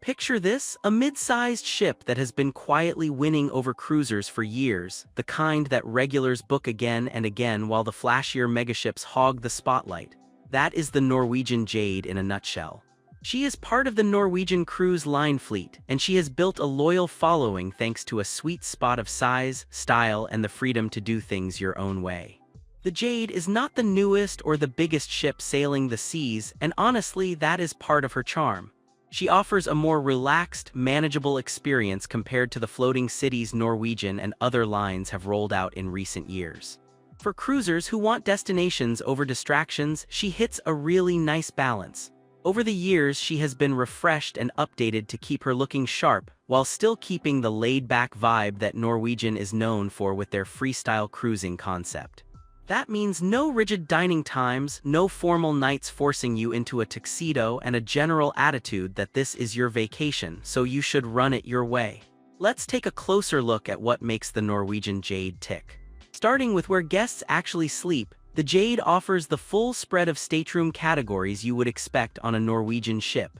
Picture this, a mid-sized ship that has been quietly winning over cruisers for years, the kind that regulars book again and again while the flashier megaships hog the spotlight. That is the Norwegian Jade in a nutshell. She is part of the Norwegian Cruise Line fleet, and she has built a loyal following thanks to a sweet spot of size, style, and the freedom to do things your own way. The Jade is not the newest or the biggest ship sailing the seas, and honestly, that is part of her charm. She offers a more relaxed, manageable experience compared to the floating cities Norwegian and other lines have rolled out in recent years. For cruisers who want destinations over distractions, she hits a really nice balance. Over the years, she has been refreshed and updated to keep her looking sharp, while still keeping the laid-back vibe that Norwegian is known for with their freestyle cruising concept. That means no rigid dining times, no formal nights forcing you into a tuxedo, and a general attitude that this is your vacation, so you should run it your way. Let's take a closer look at what makes the Norwegian Jade tick. Starting with where guests actually sleep, the Jade offers the full spread of stateroom categories you would expect on a Norwegian ship.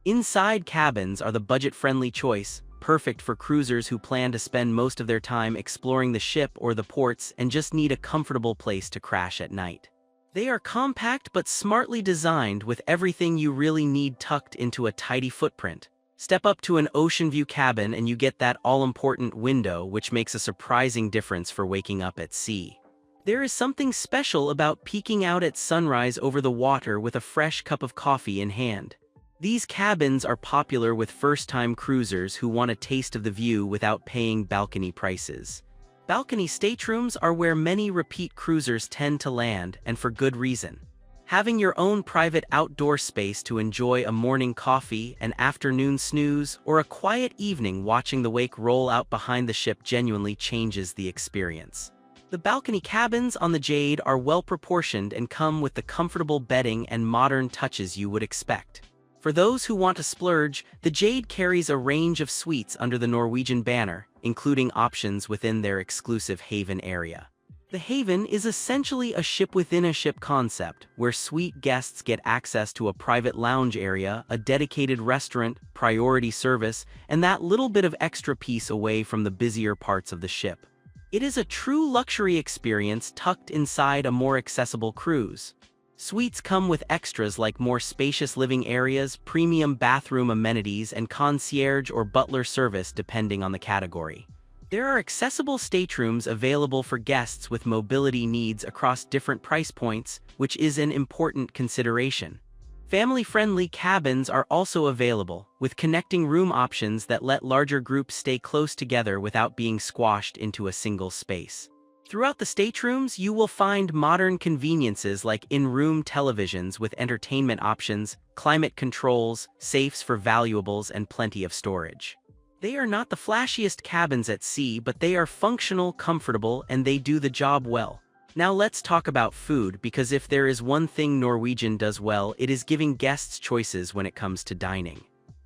Inside cabins are the budget-friendly choice, perfect for cruisers who plan to spend most of their time exploring the ship or the ports and just need a comfortable place to crash at night. They are compact but smartly designed, with everything you really need tucked into a tidy footprint. Step up to an oceanview cabin and you get that all-important window, which makes a surprising difference for waking up at sea. There is something special about peeking out at sunrise over the water with a fresh cup of coffee in hand. These cabins are popular with first-time cruisers who want a taste of the view without paying balcony prices. Balcony staterooms are where many repeat cruisers tend to land, and for good reason. Having your own private outdoor space to enjoy a morning coffee, an afternoon snooze, or a quiet evening watching the wake roll out behind the ship genuinely changes the experience. The balcony cabins on the Jade are well-proportioned and come with the comfortable bedding and modern touches you would expect. For those who want to splurge, the Jade carries a range of suites under the Norwegian banner, including options within their exclusive Haven area. The Haven is essentially a ship-within-a-ship concept, where suite guests get access to a private lounge area, a dedicated restaurant, priority service, and that little bit of extra peace away from the busier parts of the ship. It is a true luxury experience tucked inside a more accessible cruise. Suites come with extras like more spacious living areas, premium bathroom amenities, and concierge or butler service depending on the category. There are accessible staterooms available for guests with mobility needs across different price points, which is an important consideration. Family-friendly cabins are also available, with connecting room options that let larger groups stay close together without being squashed into a single space. Throughout the staterooms, you will find modern conveniences like in-room televisions with entertainment options, climate controls, safes for valuables, and plenty of storage. They are not the flashiest cabins at sea, but they are functional, comfortable, and they do the job well. Now let's talk about food, because if there is one thing Norwegian does well, it is giving guests choices when it comes to dining.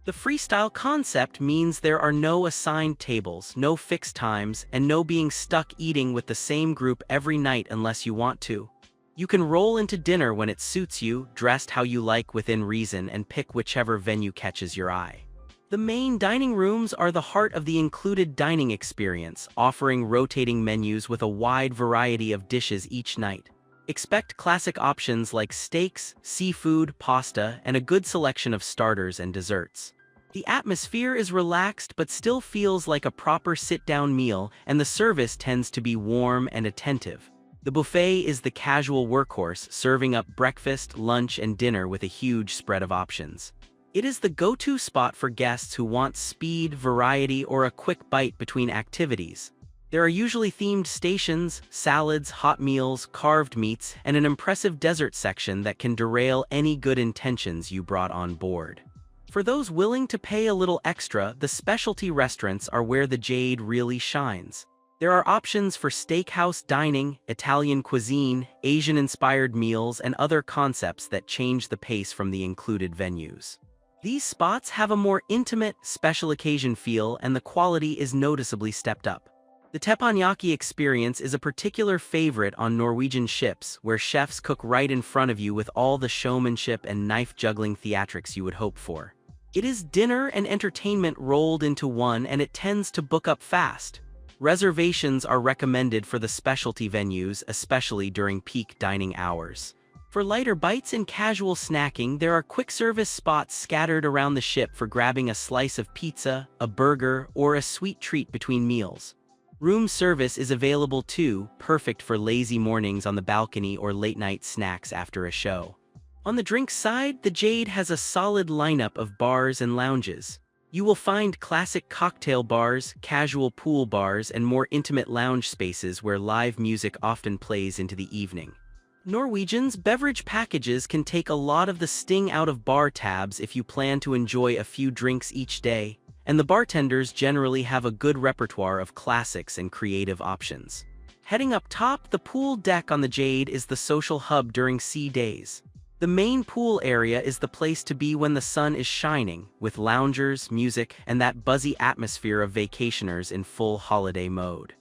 The freestyle concept means there are no assigned tables, no fixed times, and no being stuck eating with the same group every night unless you want to. You can roll into dinner when it suits you, dressed how you like within reason, and pick whichever venue catches your eye. The main dining rooms are the heart of the included dining experience, offering rotating menus with a wide variety of dishes each night. Expect classic options like steaks, seafood, pasta, and a good selection of starters and desserts. The atmosphere is relaxed but still feels like a proper sit-down meal, and the service tends to be warm and attentive. The buffet is the casual workhorse, serving up breakfast, lunch, and dinner with a huge spread of options. It is the go-to spot for guests who want speed, variety, or a quick bite between activities. There are usually themed stations, salads, hot meals, carved meats, and an impressive dessert section that can derail any good intentions you brought on board. For those willing to pay a little extra, the specialty restaurants are where the Jade really shines. There are options for steakhouse dining, Italian cuisine, Asian-inspired meals, and other concepts that change the pace from the included venues. These spots have a more intimate, special occasion feel, and the quality is noticeably stepped up. The teppanyaki experience is a particular favorite on Norwegian ships, where chefs cook right in front of you with all the showmanship and knife-juggling theatrics you would hope for. It is dinner and entertainment rolled into one, and it tends to book up fast. Reservations are recommended for the specialty venues, especially during peak dining hours. For lighter bites and casual snacking, there are quick-service spots scattered around the ship for grabbing a slice of pizza, a burger, or a sweet treat between meals. Room service is available too, perfect for lazy mornings on the balcony or late-night snacks after a show. On the drinks side, the Jade has a solid lineup of bars and lounges. You will find classic cocktail bars, casual pool bars, and more intimate lounge spaces where live music often plays into the evening. Norwegian's beverage packages can take a lot of the sting out of bar tabs if you plan to enjoy a few drinks each day, and the bartenders generally have a good repertoire of classics and creative options. Heading up top, the pool deck on the Jade is the social hub during sea days. The main pool area is the place to be when the sun is shining, with loungers, music, and that buzzy atmosphere of vacationers in full holiday mode.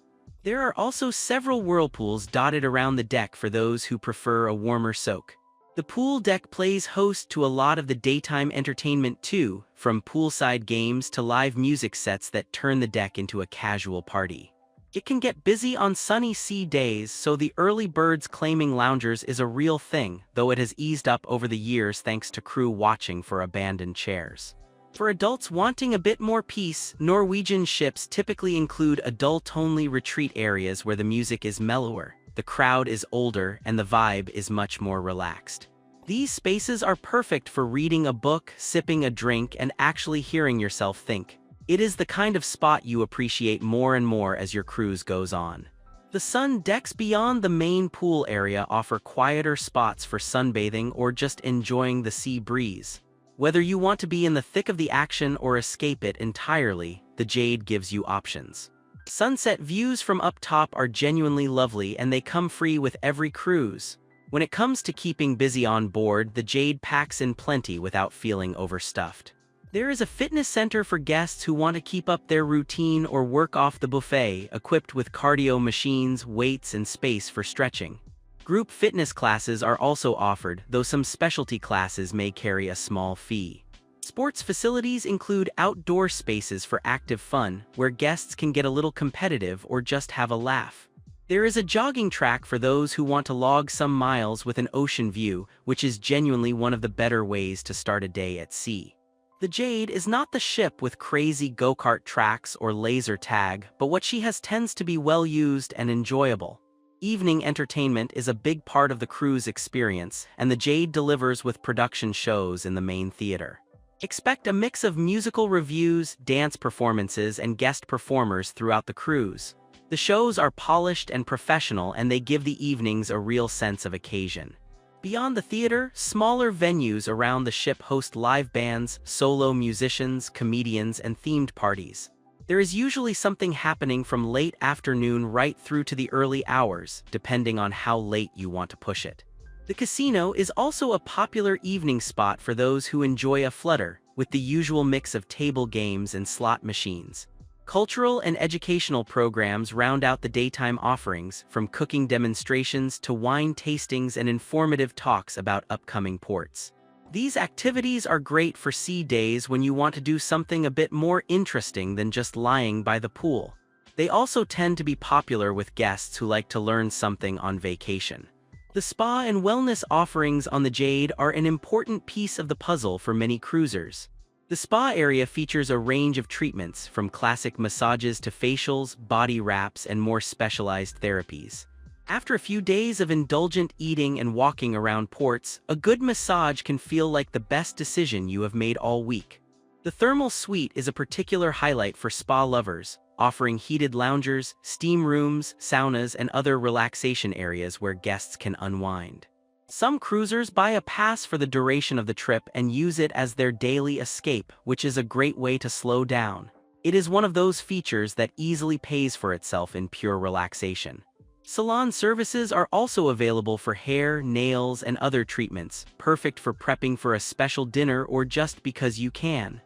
There are also several whirlpools dotted around the deck for those who prefer a warmer soak. The pool deck plays host to a lot of the daytime entertainment too, from poolside games to live music sets that turn the deck into a casual party. It can get busy on sunny sea days, so the early birds claiming loungers is a real thing, though it has eased up over the years thanks to crew watching for abandoned chairs. For adults wanting a bit more peace, Norwegian ships typically include adult-only retreat areas where the music is mellower, the crowd is older, and the vibe is much more relaxed. These spaces are perfect for reading a book, sipping a drink, and actually hearing yourself think. It is the kind of spot you appreciate more and more as your cruise goes on. The sun decks beyond the main pool area offer quieter spots for sunbathing or just enjoying the sea breeze. Whether you want to be in the thick of the action or escape it entirely, the Jade gives you options. Sunset views from up top are genuinely lovely, and they come free with every cruise. When it comes to keeping busy on board, the Jade packs in plenty without feeling overstuffed. There is a fitness center for guests who want to keep up their routine or work off the buffet, equipped with cardio machines, weights, and space for stretching. Group fitness classes are also offered, though some specialty classes may carry a small fee. Sports facilities include outdoor spaces for active fun, where guests can get a little competitive or just have a laugh. There is a jogging track for those who want to log some miles with an ocean view, which is genuinely one of the better ways to start a day at sea. The Jade is not the ship with crazy go-kart tracks or laser tag, but what she has tends to be well used and enjoyable. Evening entertainment is a big part of the cruise experience, and the Jade delivers with production shows in the main theater. Expect a mix of musical reviews, dance performances, and guest performers throughout the cruise. The shows are polished and professional, and they give the evenings a real sense of occasion. Beyond the theater, smaller venues around the ship host live bands, solo musicians, comedians, and themed parties. There is usually something happening from late afternoon right through to the early hours, depending on how late you want to push it. The casino is also a popular evening spot for those who enjoy a flutter, with the usual mix of table games and slot machines. Cultural and educational programs round out the daytime offerings, from cooking demonstrations to wine tastings and informative talks about upcoming ports. These activities are great for sea days when you want to do something a bit more interesting than just lying by the pool. They also tend to be popular with guests who like to learn something on vacation. The spa and wellness offerings on the Jade are an important piece of the puzzle for many cruisers. The spa area features a range of treatments, from classic massages to facials, body wraps, and more specialized therapies. After a few days of indulgent eating and walking around ports, a good massage can feel like the best decision you have made all week. The thermal suite is a particular highlight for spa lovers, offering heated loungers, steam rooms, saunas, and other relaxation areas where guests can unwind. Some cruisers buy a pass for the duration of the trip and use it as their daily escape, which is a great way to slow down. It is one of those features that easily pays for itself in pure relaxation. Salon services are also available for hair, nails, and other treatments, perfect for prepping for a special dinner or just because you can.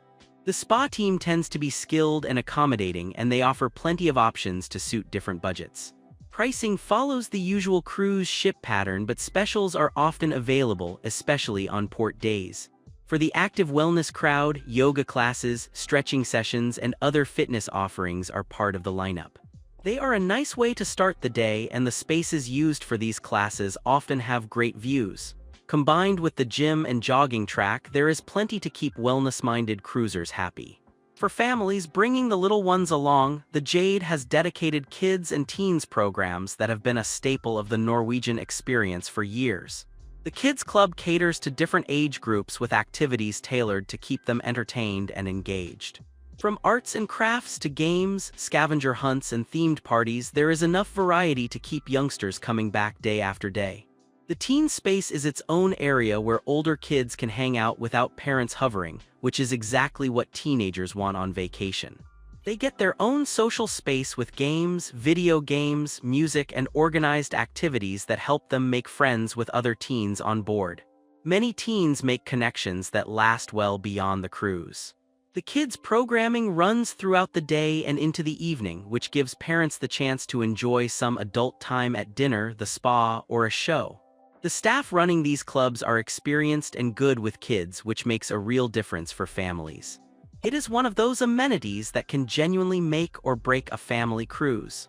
The spa team tends to be skilled and accommodating, and they offer plenty of options to suit different budgets. Pricing follows the usual cruise ship pattern, but specials are often available, especially on port days. For the active wellness crowd, yoga classes, stretching sessions, and other fitness offerings are part of the lineup. They are a nice way to start the day, and the spaces used for these classes often have great views. Combined with the gym and jogging track, there is plenty to keep wellness-minded cruisers happy. For families bringing the little ones along, the Jade has dedicated kids and teens programs that have been a staple of the Norwegian experience for years. The Kids Club caters to different age groups with activities tailored to keep them entertained and engaged. From arts and crafts to games, scavenger hunts, and themed parties, there is enough variety to keep youngsters coming back day after day. The teen space is its own area where older kids can hang out without parents hovering, which is exactly what teenagers want on vacation. They get their own social space with games, video games, music, and organized activities that help them make friends with other teens on board. Many teens make connections that last well beyond the cruise. The kids' programming runs throughout the day and into the evening, which gives parents the chance to enjoy some adult time at dinner, the spa, or a show. The staff running these clubs are experienced and good with kids, which makes a real difference for families. It is one of those amenities that can genuinely make or break a family cruise.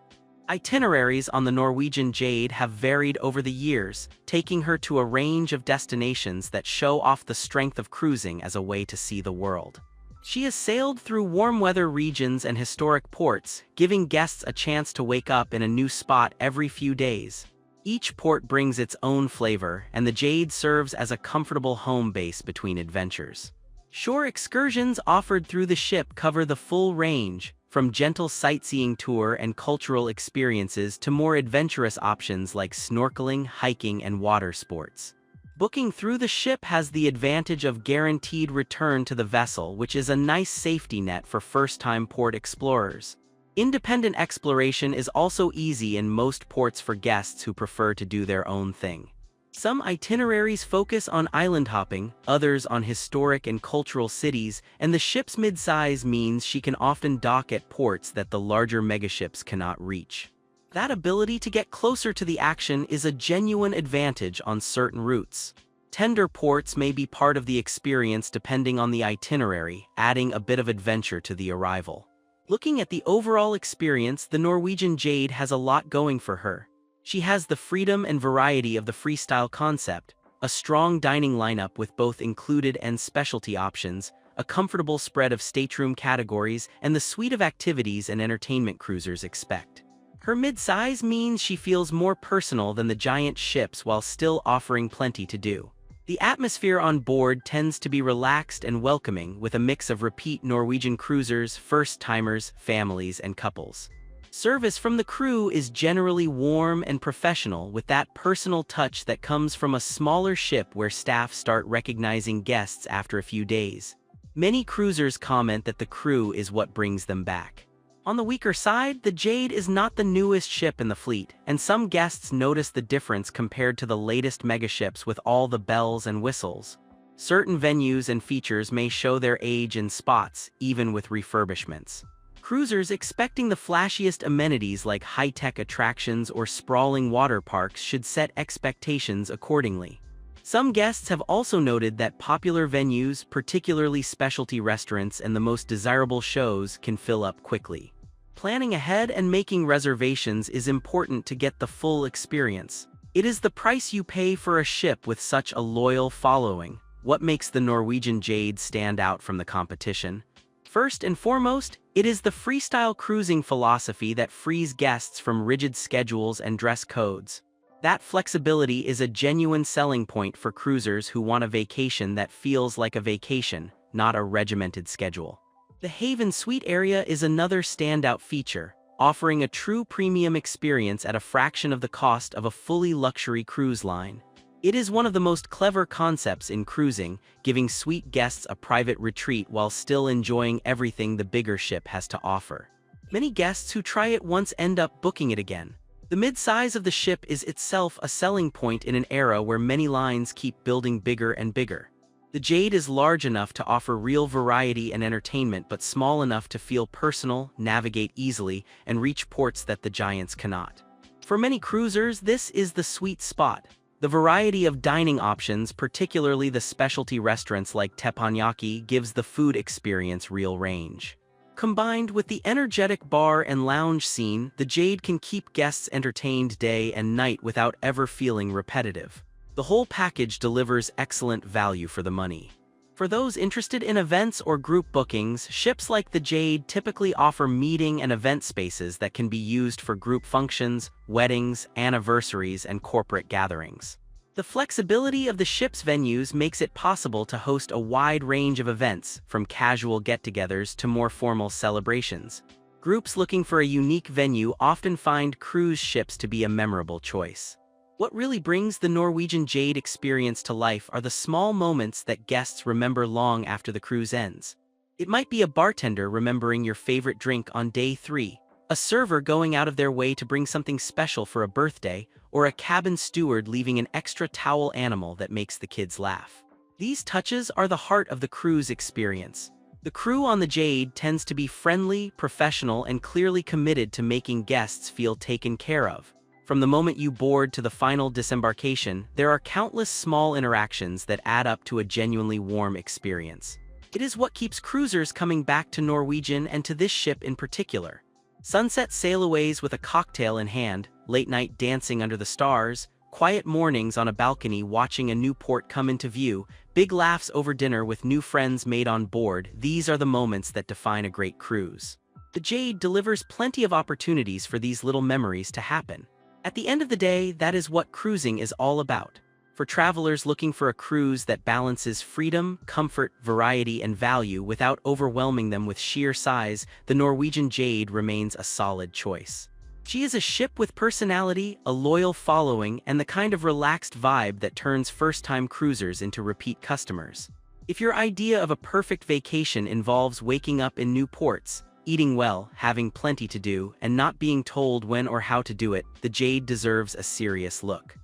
Itineraries on the Norwegian Jade have varied over the years, taking her to a range of destinations that show off the strength of cruising as a way to see the world. She has sailed through warm weather regions and historic ports, giving guests a chance to wake up in a new spot every few days. Each port brings its own flavor, and the Jade serves as a comfortable home base between adventures. Shore excursions offered through the ship cover the full range, from gentle sightseeing tour and cultural experiences to more adventurous options like snorkeling, hiking, and water sports. Booking through the ship has the advantage of guaranteed return to the vessel, which is a nice safety net for first-time port explorers. Independent exploration is also easy in most ports for guests who prefer to do their own thing. Some itineraries focus on island hopping, others on historic and cultural cities, and the ship's mid-size means she can often dock at ports that the larger megaships cannot reach. That ability to get closer to the action is a genuine advantage on certain routes. Tender ports may be part of the experience depending on the itinerary, adding a bit of adventure to the arrival. Looking at the overall experience, the Norwegian Jade has a lot going for her. She has the freedom and variety of the freestyle concept, a strong dining lineup with both included and specialty options, a comfortable spread of stateroom categories, and the suite of activities and entertainment cruisers expect. Her mid-size means she feels more personal than the giant ships while still offering plenty to do. The atmosphere on board tends to be relaxed and welcoming, with a mix of repeat Norwegian cruisers, first-timers, families, and couples. Service from the crew is generally warm and professional, with that personal touch that comes from a smaller ship where staff start recognizing guests after a few days. Many cruisers comment that the crew is what brings them back. On the weaker side, the Jade is not the newest ship in the fleet, and some guests notice the difference compared to the latest megaships with all the bells and whistles. Certain venues and features may show their age in spots, even with refurbishments. Cruisers expecting the flashiest amenities like high-tech attractions or sprawling water parks should set expectations accordingly. Some guests have also noted that popular venues, particularly specialty restaurants and the most desirable shows, can fill up quickly. Planning ahead and making reservations is important to get the full experience. It is the price you pay for a ship with such a loyal following. What makes the Norwegian Jade stand out from the competition? First and foremost, it is the freestyle cruising philosophy that frees guests from rigid schedules and dress codes. That flexibility is a genuine selling point for cruisers who want a vacation that feels like a vacation, not a regimented schedule. The Haven Suite area is another standout feature, offering a true premium experience at a fraction of the cost of a fully luxury cruise line. It is one of the most clever concepts in cruising, giving suite guests a private retreat while still enjoying everything the bigger ship has to offer. Many guests who try it once end up booking it again. The mid-size of the ship is itself a selling point in an era where many lines keep building bigger and bigger. The Jade is large enough to offer real variety and entertainment, but small enough to feel personal, navigate easily, and reach ports that the giants cannot. For many cruisers, this is the sweet spot. The variety of dining options, particularly the specialty restaurants like teppanyaki, gives the food experience real range. Combined with the energetic bar and lounge scene, the Jade can keep guests entertained day and night without ever feeling repetitive. The whole package delivers excellent value for the money. For those interested in events or group bookings, ships like the Jade typically offer meeting and event spaces that can be used for group functions, weddings, anniversaries, and corporate gatherings. The flexibility of the ship's venues makes it possible to host a wide range of events, from casual get-togethers to more formal celebrations. Groups looking for a unique venue often find cruise ships to be a memorable choice. What really brings the Norwegian Jade experience to life are the small moments that guests remember long after the cruise ends. It might be a bartender remembering your favorite drink on day 3, a server going out of their way to bring something special for a birthday, or a cabin steward leaving an extra towel animal that makes the kids laugh. These touches are the heart of the cruise experience. The crew on the Jade tends to be friendly, professional, and clearly committed to making guests feel taken care of. From the moment you board to the final disembarkation, there are countless small interactions that add up to a genuinely warm experience. It is what keeps cruisers coming back to Norwegian and to this ship in particular. Sunset sailaways with a cocktail in hand, late-night dancing under the stars, quiet mornings on a balcony watching a new port come into view, big laughs over dinner with new friends made on board, these are the moments that define a great cruise. The Jade delivers plenty of opportunities for these little memories to happen. At the end of the day, that is what cruising is all about. For travelers looking for a cruise that balances freedom, comfort, variety, and value without overwhelming them with sheer size, the Norwegian Jade remains a solid choice. She is a ship with personality, a loyal following, and the kind of relaxed vibe that turns first-time cruisers into repeat customers. If your idea of a perfect vacation involves waking up in new ports, eating well, having plenty to do, and not being told when or how to do it, the Jade deserves a serious look.